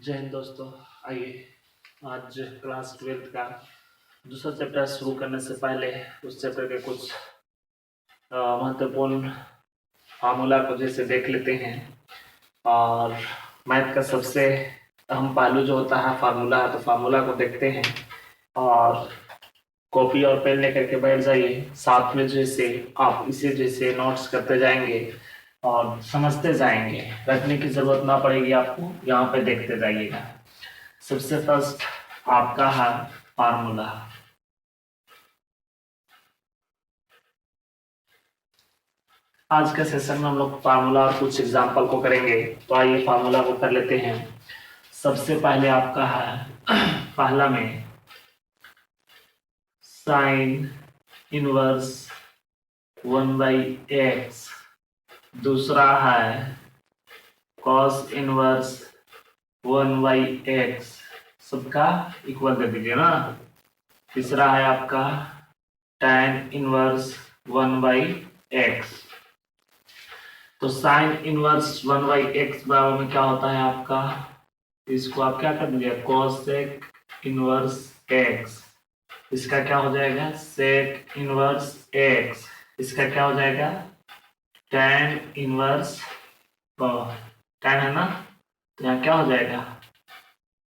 जय हिंद दोस्तों। आइए आज क्लास 12th का दूसरा चैप्टर शुरू करने से पहले उस चैप्टर के कुछ महत्वपूर्ण फार्मूला को जैसे देख लेते हैं। और मैथ का सबसे अहम पहलू जो होता है फार्मूला, तो फार्मूला को देखते हैं और कॉपी और पेन लेकर के बैठ जाइए। साथ में जैसे आप इसे जैसे नोट्स करते जाएंगे और समझते जाएंगे, रखने की जरूरत ना पड़ेगी आपको, यहाँ पे देखते जाइएगा। सबसे फर्स्ट आपका है फार्मूला। आज के सेशन में हम लोग फार्मूला और कुछ एग्जाम्पल को करेंगे, तो आइए फार्मूला को कर लेते हैं। सबसे पहले आपका है पहला में साइन इनवर्स 1/x, दूसरा है कॉस इनवर्स 1/x, सबका इक्वल कर दीजिए ना। तीसरा है आपका tan इनवर्स 1/x। तो साइन इनवर्स 1/x बराबर में क्या होता है आपका, इसको आप क्या कर दीजिए कोसेक इनवर्स x, इसका क्या हो जाएगा सेक इनवर्स x, इसका क्या हो जाएगा tan इनवर्स, tan है ना, तो यहाँ क्या हो जाएगा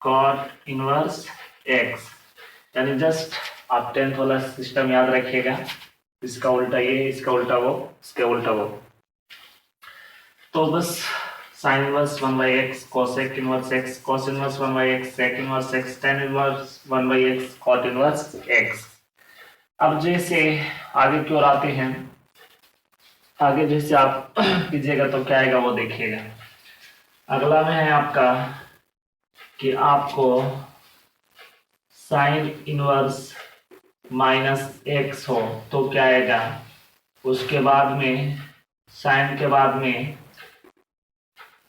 कॉट इनवर्स x। यानी जस्ट आप 10th वाला सिस्टम याद रखिएगा, इसका उल्टा ये, इसका उल्टा वो, इसका उल्टा वो। तो बस sine inverse 1/x, cosec inverse x, cos inverse 1/x, sec inverse x, tan inverse 1/x, cot inverse x। अब जैसे आगे की ओर आते हैं, आगे जैसे आप कीजिएगा तो क्या आएगा वो देखिएगा। अगला में है आपका कि आपको साइन इनवर्स -x हो तो क्या आएगा, उसके बाद में साइन के बाद में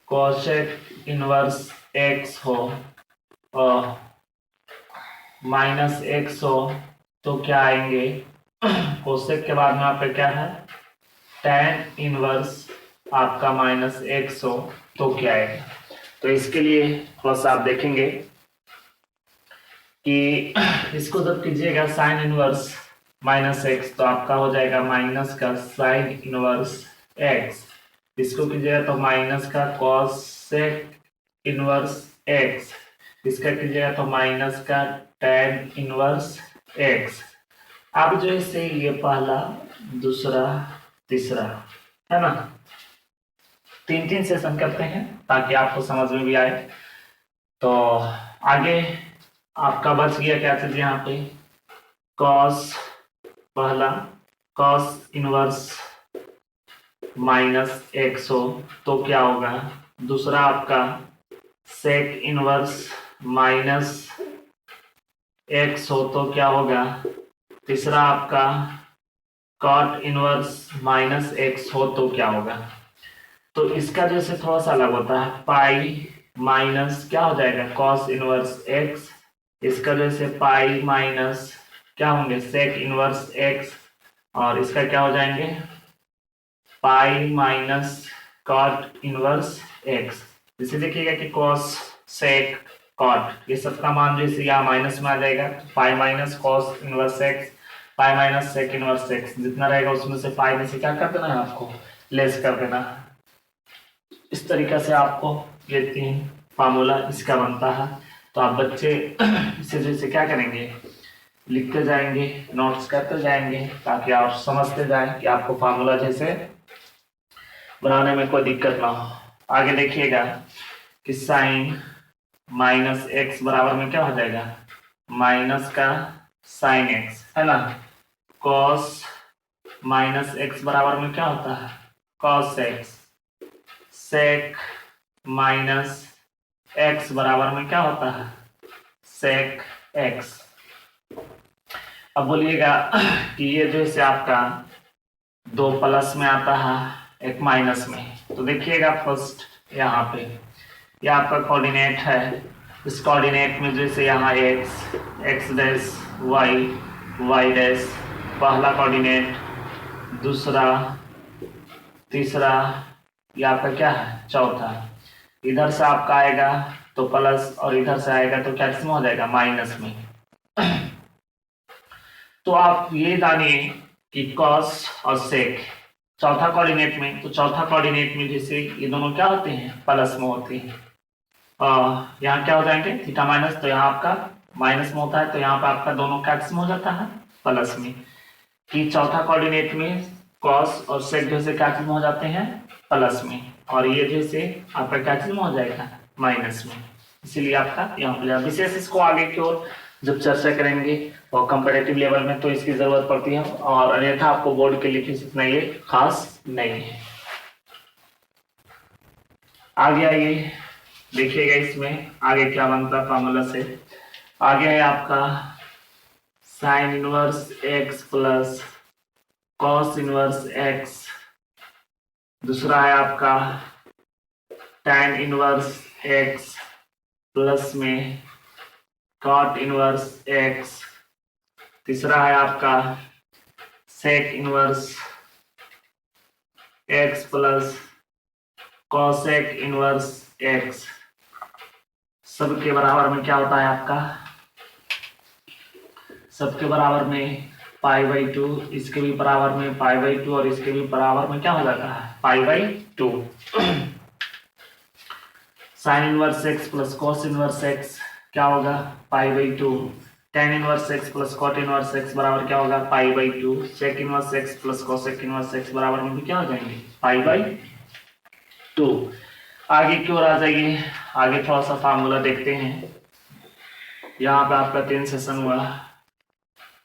कोसेक इनवर्स x हो और -x हो तो क्या आएंगे, कोसेक के बाद में आपका क्या है tan इनवर्स आपका -x हो तो क्या आएगा। तो इसके लिए थोड़ा सा आप देखेंगे कि इसको जब कीजिएगा साइन इनवर्स -x तो आपका हो जाएगा माइनस का साइन इनवर्स x, इसको कीजिएगा तो माइनस का कोसेक इनवर्स x, इसका कीजिएगा तो माइनस का tan इनवर्स x। अब जो है ये पहला दूसरा तीसरा है ना, 3 सेशन करते हैं ताकि आपको समझ में भी आए। तो आगे आपका बच गया क्या चीज यहाँ पे कॉस, पहला कॉस इनवर्स -x हो तो क्या होगा, दूसरा आपका सेक इनवर्स -x हो तो क्या होगा, तीसरा आपका कॉट इनवर्स -x हो तो क्या होगा। तो इसका जैसे थोड़ा सा अलग होता है, पाई माइनस क्या हो जाएगा कॉस इनवर्स x, इसका जैसे पाई माइनस क्या होंगे सेक इनवर्स x, और इसका क्या हो जाएंगे pi minus cot inverse x। जैसे देखिएगा कि कॉस सेक कॉट ये सबका मान जैसे यहाँ माइनस में आ जाएगा, pi minus cos inverse x, pi minus sec inverse x, जितना रहेगा उसमें से पाई में से क्या कर देना है आपको लेस कर देना। इस तरीके से आपको ये 3 फार्मूला इसका बनता है। तो आप बच्चे इसे जैसे क्या करेंगे लिखते जाएंगे, नोट्स करते जाएंगे ताकि आप समझते जाएं कि आपको फार्मूला जैसे बनाने में कोई दिक्कत ना हो। आगे देखिएगा कि साइन -x बराबर में क्या हो जाएगा माइनस का साइन x है ना, कॉस -x बराबर में क्या होता है कॉस x, सेक -x बराबर में क्या होता है सेक x। अब बोलिएगा कि ये जो है आपका 2 प्लस में आता है एक माइनस में, तो देखिएगा फर्स्ट यहाँ पे ये आपका कोऑर्डिनेट है, इस कोऑर्डिनेट में जैसे यहाँ x डैश y डैश पहला कोऑर्डिनेट, दूसरा तीसरा, ये आपका क्या है चौथा। इधर से आपका आएगा तो प्लस और इधर से आएगा तो क्या किसमें हो जाएगा, माइनस में। तो आप ये जानिए कि कॉस और सेक चौथा कोऑर्डिनेट में, तो चौथा कोऑर्डिनेट में जैसे ये दोनों क्या होते हैं, प्लस में होते हैं। यहाँ क्या हो जाएंगे, थीटा माइनस, तो यहाँ आपका माइनस में होता है, तो यहाँ पे आपका दोनों क्या किसमें हो जाता है, प्लस में। कि चौथा कोऑर्डिनेट में कॉस और सेक जैसे क्या चीज में हो जाते हैं, प्लस में, और ये जैसे आपका क्या चीज में हो जाएगा, माइनस में। इसीलिए आपका यहाँ पे विशेष इसको आगे की ओर जब चर्चा करेंगे और कंपैरेटिव लेवल में तो इसकी जरूरत पड़ती है, और अन्यथा आपको बोर्ड के लिए इतना ये खास नहीं है। आगे आइए देखिएगा इसमें आगे क्या बनता है फॉर्मूला से। आगे है आपका sine inverse x plus cos inverse x, दूसरा है आपका tan इनवर्स एक्स प्लस में कॉट इनवर्स एक्स, तीसरा है आपका sec inverse x plus cosec inverse x. सबके बराबर में क्या होता है आपका, सबके बराबर में π/2, इसके भी बराबर में π/2 और इसके भी बराबर में क्या हो जाता है, π/2। Sine inverse x plus cos inverse x क्या होगा, π/2। tan inverse x plus cot inverse x बराबर क्या होगा, π/2। Sec inverse x plus cosec inverse x बराबर में भी क्या हो जाएंगे, π/2। आगे की ओर आ जाइए, आगे थोड़ा सा फार्मूला देखते हैं। यहाँ पे आपका 3 सेशन हुआ,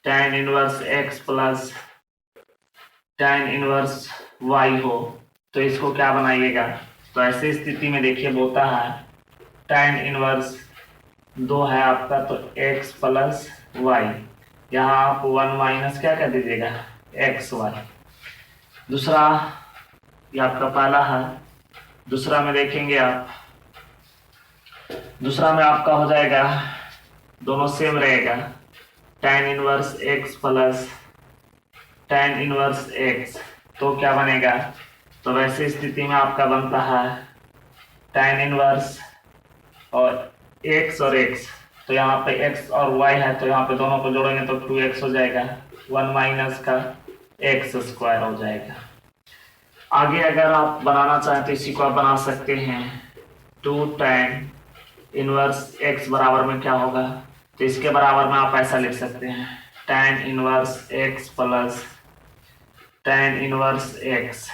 tan inverse x plus tan inverse y हो तो इसको क्या बनाइएगा, तो ऐसी स्थिति में देखिए बोलता है tan इनवर्स 2 है आपका तो x प्लस वाई, यहाँ आप 1 माइनस क्या कर दीजिएगा, एक्स वाई। दूसरा ये आपका पहला है, दूसरा में देखेंगे आप, दूसरा में आपका हो जाएगा, दोनों सेम रहेगा, tan inverse x plus tan inverse x, तो क्या बनेगा, तो वैसे स्थिति में आपका बनता है tan इनवर्स और x और x, तो यहाँ पे x और y है तो यहाँ पे दोनों को जोड़ेंगे तो 2x हो जाएगा, 1 माइनस का x स्क्वायर हो जाएगा। आगे अगर आप बनाना चाहें तो इसी को आप बना सकते हैं, 2 tan इनवर्स x बराबर में क्या होगा, तो इसके बराबर में आप ऐसा लिख सकते हैं tan inverse x plus tan inverse x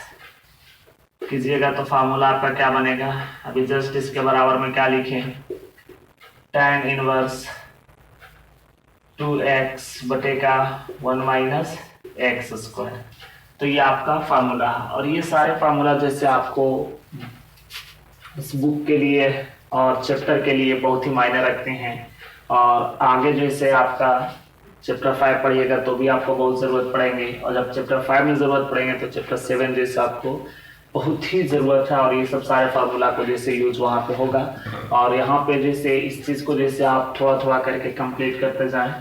कीजिएगा तो फार्मूला आपका क्या बनेगा, अभी जस्ट इसके बराबर में क्या लिखें, tan इनवर्स 2x बटे का 1 माइनस एक्स स्क्वायर। तो ये आपका फार्मूला है, और ये सारे फार्मूला जैसे आपको इस बुक के लिए और चैप्टर के लिए बहुत ही मायने रखते हैं, और आगे जैसे आपका चैप्टर 5 पढ़िएगा तो भी आपको बहुत ज़रूरत पड़ेंगे, और जब चैप्टर 5 में ज़रूरत पड़ेंगे तो चैप्टर 7 जैसे आपको बहुत ही ज़रूरत है, और ये सब सारे फार्मूला को जैसे यूज वहाँ पे होगा। और यहाँ पे जैसे इस चीज़ को जैसे आप थोड़ा थोड़ा करके कंप्लीट करते जाएं,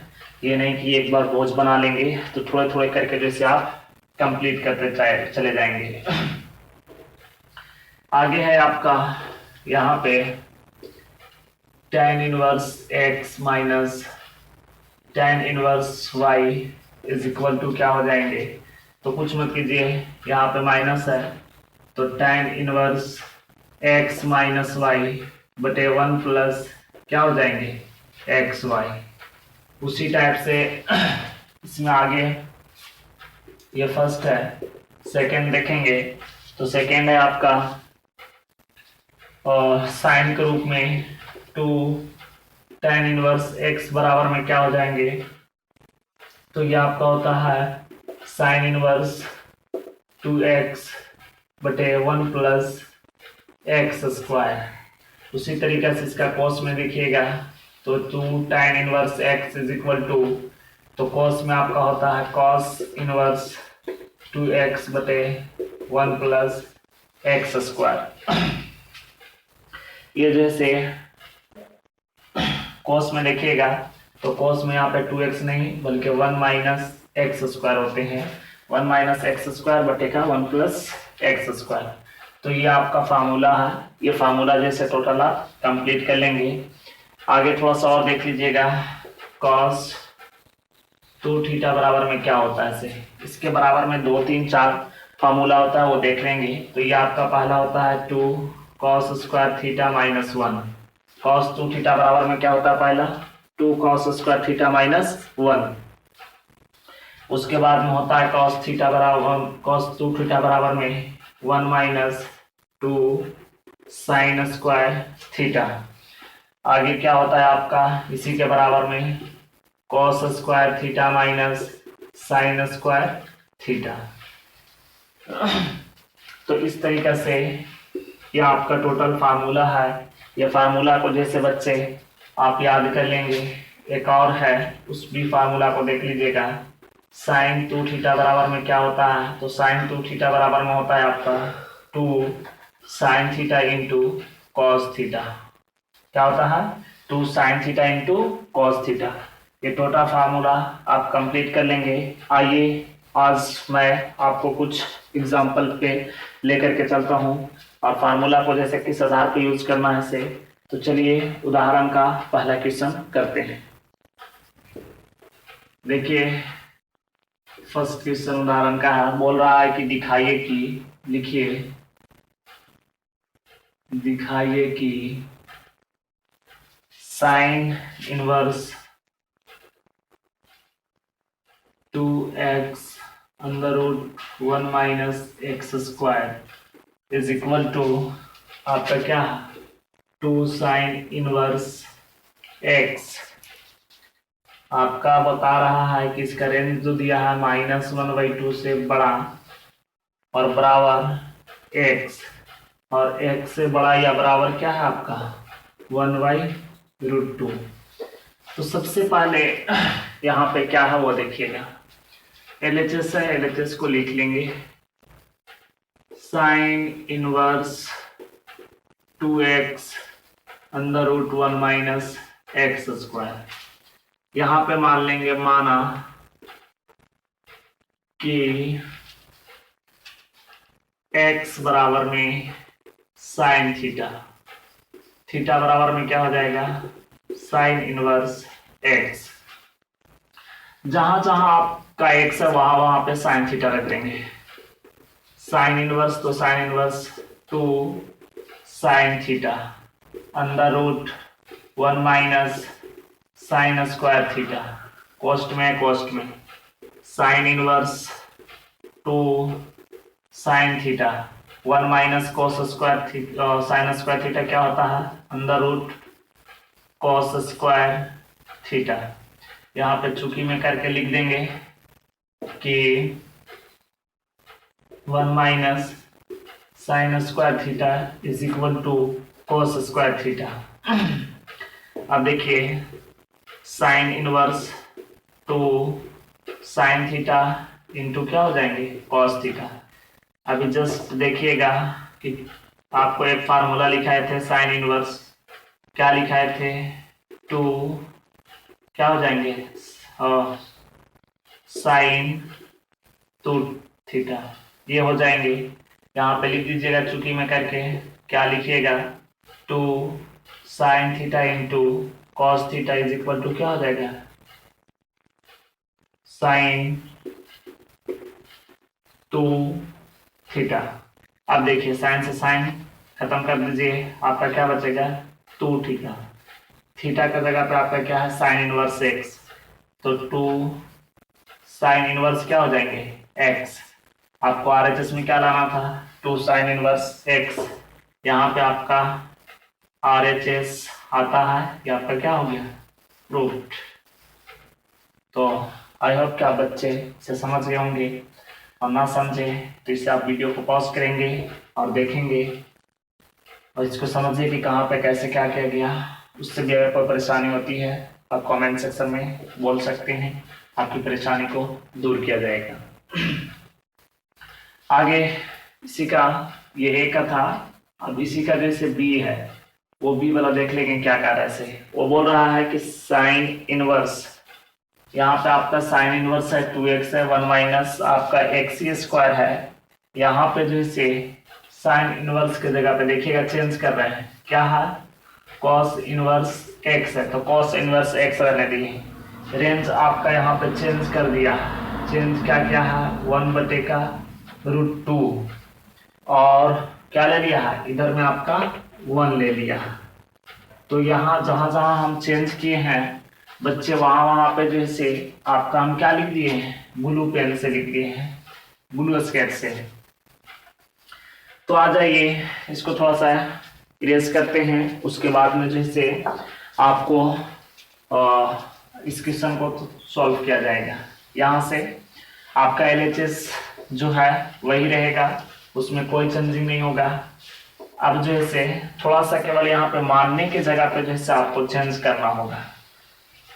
ये नहीं कि एक बार बोझ बना लेंगे, तो थोड़े थोड़े करके जैसे आप कंप्लीट करते चले जाएंगे। आगे है आपका यहाँ पे tan inverse x minus tan inverse y is equal to क्या हो जाएंगे, तो कुछ मत कीजिए, यहाँ पे माइनस है तो tan inverse x minus y बटे 1 प्लस क्या हो जाएंगे, एक्स वाई। उसी टाइप से इसमें आगे ये फर्स्ट है, सेकंड देखेंगे तो सेकंड है आपका और साइन के रूप में 2 tan इनवर्स x बराबर में क्या हो जाएंगे, तो ये आपका होता है साइन इनवर्स 2x बटे 1 प्लस एक्स स्क्वायर। उसी तरीके से इसका कॉस में देखिएगा तो 2 tan inverse x is equal to, तो कॉस में आपका होता है कॉस इनवर्स 2x बटे 1 प्लस एक्स स्क्वायर। ये जैसे कॉस में देखिएगा तो कॉस में यहाँ पे 2x नहीं बल्कि 1 माइनस एक्स स्क्वायर होते हैं, 1 माइनस एक्स स्क्वायर बटे का 1 प्लस एक्स स्क्वायर। तो ये आपका फार्मूला है, ये फार्मूला जैसे टोटल आप कंप्लीट कर लेंगे। आगे थोड़ा सा और देख लीजिएगा, कॉस 2 थीटा बराबर में क्या होता है, ऐसे इसके बराबर में 2 3 4 फार्मूला होता है, वो देख लेंगे। तो ये आपका पहला होता है 2 cos square theta minus 1। Cos 2 theta बराबर में क्या होता है, पहला 2 कॉस स्क्वायर थीटा माइनस 1। उसके बाद में होता है कॉस 2 थीटा बराबर में 1 माइनस 2 साइन स्क्वायर थीटा। आगे क्या होता है आपका इसी के बराबर में cos square theta minus sine square theta. तो इस तरीके से ये आपका टोटल फार्मूला है। ये फार्मूला को जैसे बच्चे आप याद कर लेंगे। एक और है, उस भी फार्मूला को देख लीजिएगा। साइन 2 थीटा बराबर में क्या होता है, तो साइन 2 थीटा बराबर में होता है आपका 2 sine theta into cos theta. क्या होता है, 2 sine theta into cos theta. ये टोटल फार्मूला आप कंप्लीट कर लेंगे। आइए आज मैं आपको कुछ एग्जाम्पल पे लेकर के चलता हूँ और फार्मूला को जैसे किस आधार पे यूज करना है से। तो चलिए उदाहरण का पहला क्वेश्चन करते हैं। देखिए फर्स्ट क्वेश्चन उदाहरण का है, बोल रहा है कि दिखाइए कि sine inverse 2x under root 1 minus x square is equal to आपका क्या, 2 साइन इनवर्स x। आपका बता रहा है कि इसका रेंज जो दिया है -1/2 से बड़ा और बराबर x, और x से बड़ा या बराबर क्या है आपका 1/√2। तो सबसे पहले यहाँ पे क्या है वो देखिएगा, LHS है, LHS को लिख लेंगे। Sine inverse 2x under root 1 minus x square. यहाँ पे मान लेंगे, माना कि x बराबर में साइन थीटा, थीटा बराबर में क्या हो जाएगा साइन इनवर्स x। जहां जहां आपका x है वहां पे साइन थीटा रख देंगे। साइन इनवर्स तो sine inverse 2 sine theta under root 1 minus sine square theta. कोस्ट में sine inverse 2 sine theta 1 minus cos square theta, sine square theta क्या होता है under root cos square theta. यहाँ पे चुकी में करके लिख देंगे कि 1 minus sine square theta is equal to cos square theta. अब देखिए sine inverse 2 sine theta into क्या हो जाएंगे कॉस थीटा। अभी जस्ट देखिएगा कि आपको एक फार्मूला लिखाए थे साइन इनवर्स, क्या लिखाए थे 2 क्या हो जाएंगे साइन 2 थीटा, ये हो जाएंगे। यहाँ पे लिख दीजिएगा चुकी में करके, क्या लिखिएगा 2 sine theta into cos theta is equal to क्या हो जाएगा साइन 2 थीटा। अब देखिए साइन से साइन खत्म कर दीजिए, आपका क्या बचेगा 2 थीटा। थीटा का जगह पे आपका क्या है साइन इनवर्स x, तो 2 साइन इनवर्स क्या हो जाएंगे x। आपको RHS में क्या लाना था 2 साइन इनवर्स x। यहाँ पे आपका RHS आता है, ये आपका क्या हो गया रूट। तो आई होप कि आप बच्चे से समझ गए होंगे, और ना समझे तो इससे आप वीडियो को पॉज करेंगे और देखेंगे और इसको समझिए कि कहाँ पे कैसे क्या किया गया। उससे भी अगर कोई परेशानी होती है आप कमेंट सेक्शन में बोल सकते हैं, आपकी परेशानी को दूर किया जाएगा। आगे इसी का ये ए का था, अब इसी का जैसे बी है वो बी वाला देख लेंगे क्या कर रहा है। वो बोल रहा है कि साइन इनवर्स, यहाँ पे आपका साइन इनवर्स है 2x है 1 माइनस आपका x स्क्वायर है। यहाँ पे जैसे साइन इनवर्स की जगह पे देखिएगा चेंज कर रहे हैं, क्या है कॉस इनवर्स एक्स है, तो कॉस इनवर्स एक्स रहने दिए। रेंज आपका यहाँ पे चेंज कर दिया, चेंज क्या क्या है 1/√2 और क्या ले लिया है इधर में आपका 1 ले लिया। तो यहाँ जहाँ जहाँ हम चेंज किए हैं बच्चे वहाँ पे जैसे आपका हम क्या लिख दिए हैं, ब्लू पेन से लिख दिए हैं, ब्लू स्केच से। तो आ जाइए इसको थोड़ा सा इरेज करते हैं, उसके बाद में जैसे आपको इस क्वेश्चन को सॉल्व किया जाएगा। यहाँ से आपका LHS जो है वही रहेगा, उसमें कोई चेंजिंग नहीं होगा। अब जैसे थोड़ा सा केवल यहाँ पे मानने की जगह पे जैसे आपको चेंज करना होगा।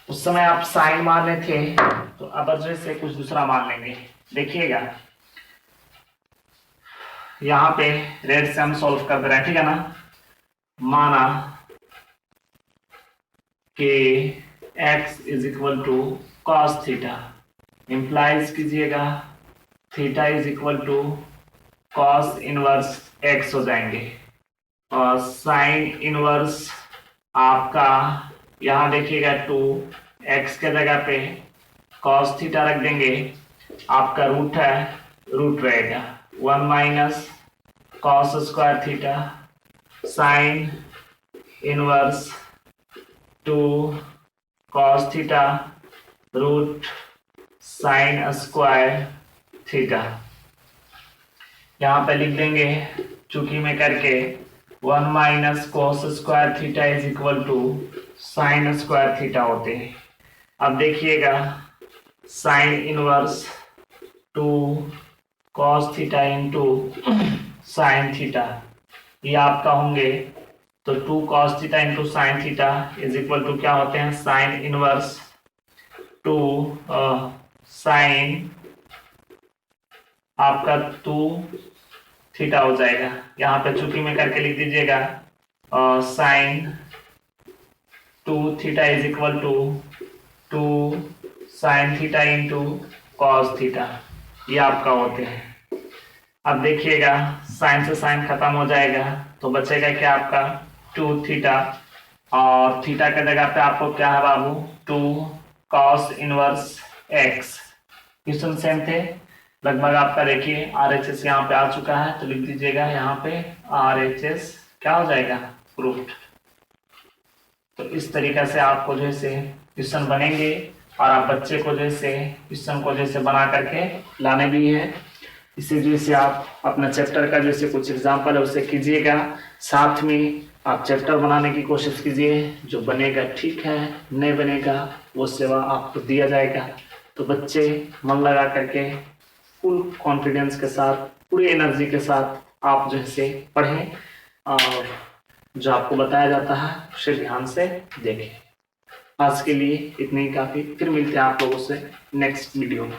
उस समय आप साइन मान रहे थे, तो अब जैसे कुछ दूसरा मान लेंगे। देखिएगा यहाँ पे रेड से हम सॉल्व कर दे रहे हैं, ठीक है ना। माना कि x is equal to cos theta, implies कीजिएगा theta is equal to cos inverse x हो जाएंगे, और साइन इनवर्स आपका यहाँ देखिएगा 2x के जगह पे कॉस थीटा रख देंगे, आपका रूट है रूट रहेगा 1 minus cos square theta sine inverse 2 cos theta root sine square theta. यहाँ पे लिख देंगे चूंकि में करके 1 minus cos square theta is equal to sine square theta होते हैं। अब देखिएगा sine inverse 2 cos theta into sine theta, ये आपका होंगे तो 2 cos theta into sine theta is equal to क्या होते हैं साइन इनवर्स 2 साइन आपका 2 थीटा हो जाएगा। यहाँ पे चूंकि में करके लिख दीजिएगा sine 2 theta is equal to 2 sine theta into cos theta, ये आपका होते हैं। अब देखिएगा साइन से साइन खत्म हो जाएगा तो बचेगा क्या आपका 2 थीटा, और थीटा के जगह पे आपको क्या है बाबू 2 cos inverse x. Question same थे लगभग आपका। देखिए RHS यहाँ पे आ चुका है तो लिख दीजिएगा यहाँ पे RHS क्या हो जाएगा प्रूफ्ड। तो इस तरीका से आपको जैसे क्वेश्चन बनेंगे और आप बच्चे को जैसे क्वेश्चन को जैसे बना करके लाने भी है। इसे जैसे आप अपना चैप्टर का जैसे कुछ एग्जाम्पल है उसे कीजिएगा, साथ में आप चैप्टर बनाने की कोशिश कीजिए। जो बनेगा ठीक है, नहीं बनेगा वो सेवा आपको दिया जाएगा। तो बच्चे मन लगा करके फुल कॉन्फिडेंस के साथ पूरी एनर्जी के साथ आप जैसे पढ़ें और जो आपको बताया जाता है उसे ध्यान से देखें। आज के लिए इतने ही काफ़ी, फिर मिलते हैं आप लोगों से नेक्स्ट वीडियो में।